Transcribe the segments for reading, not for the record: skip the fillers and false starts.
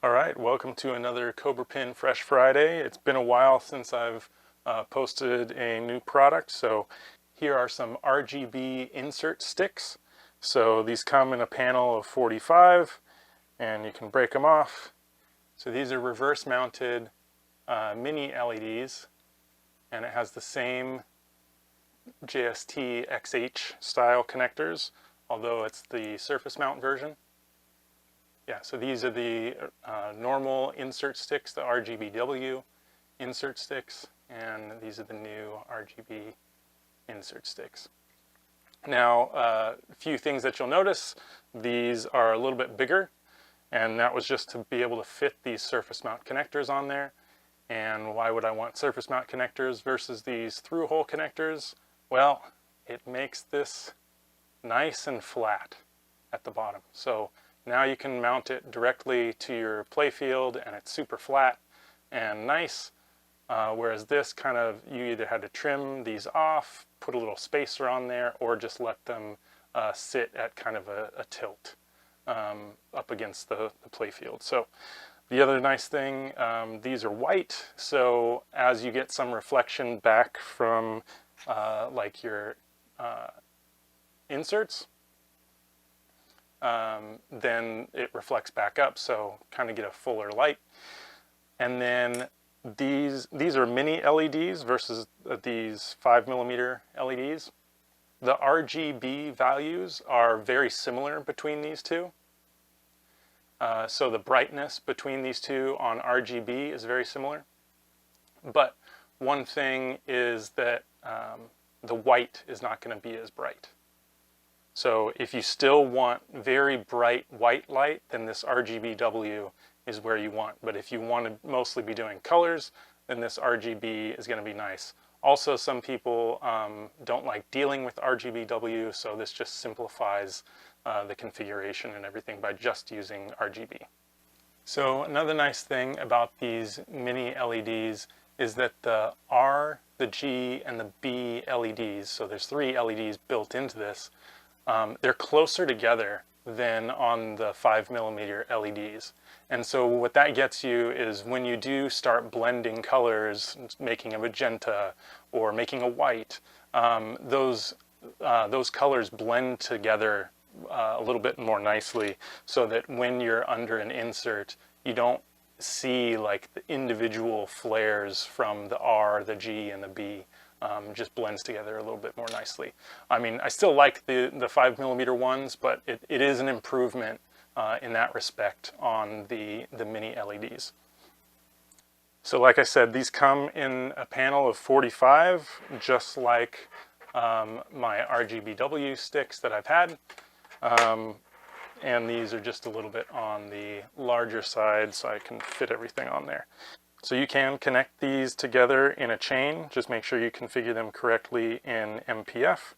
Alright, welcome to another CobraPin Fresh Friday. It's been a while since I've posted a new product, so here are some RGB Insert Sticks. So these come in a panel of 45, and you can break them off. So these are reverse mounted mini LEDs, and it has the same JST XH style connectors, although it's the surface mount version. Yeah, so these are the normal insert sticks, the RGBW insert sticks, and these are the new RGB insert sticks. Now, a few things that you'll notice, these are a little bit bigger, and that was just to be able to fit these surface mount connectors on there. And why would I want surface mount connectors versus these through hole connectors? Well, it makes this nice and flat at the bottom. So now you can mount it directly to your playfield, and it's super flat and nice, whereas this kind of, you either had to trim these off, put a little spacer on there, or just let them sit at kind of a tilt up against the playfield. So the other nice thing, these are white, so as you get some reflection back from like your inserts, then it reflects back up, so kind of get a fuller light. And then these are mini LEDs versus these 5mm LEDs. The RGB values are very similar between these two. So the brightness between these two on RGB is very similar. But one thing is that the white is not going to be as bright. So if you still want very bright white light, then this RGBW is where you want. But if you want to mostly be doing colors, then this RGB is going to be nice. Also, some people don't like dealing with RGBW, so this just simplifies the configuration and everything by just using RGB. So another nice thing about these mini LEDs is that the R, the G, and the B LEDs, so there's 3 LEDs built into this, they're closer together than on the 5mm LEDs. And so what that gets you is when you do start blending colors, making a magenta or making a white, those colors blend together a little bit more nicely, so that when you're under an insert, you don't see like the individual flares from the R, the G, and the B. Just blends together a little bit more nicely. I mean, I still like the 5mm ones, but it is an improvement in that respect on the mini LEDs. So like I said, these come in a panel of 45, just like my RGBW sticks that I've had. And these are just a little bit on the larger side, so I can fit everything on there. So you can connect these together in a chain. Just make sure you configure them correctly in MPF.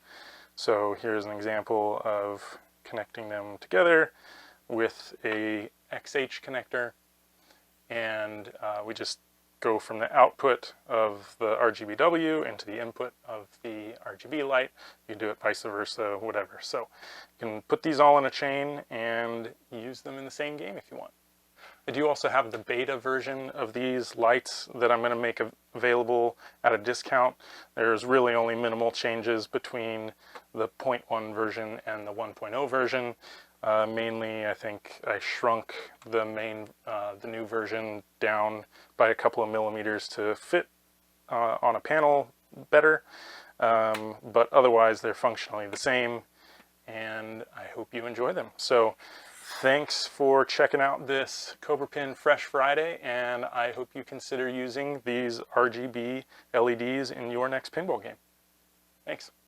So here's an example of connecting them together with a XH connector. And we just go from the output of the RGBW into the input of the RGB light. You can do it vice versa, whatever. So you can put these all in a chain and use them in the same game if you want. I do also have the beta version of these lights that I'm going to make available at a discount. There's really only minimal changes between the 0.1 version and the 1.0 version. Mainly, I think I shrunk the new version down by a couple of millimeters to fit on a panel better. But otherwise, they're functionally the same, and I hope you enjoy them. So thanks for checking out this CobraPin Fresh Friday, and I hope you consider using these RGB LEDs in your next pinball game. Thanks.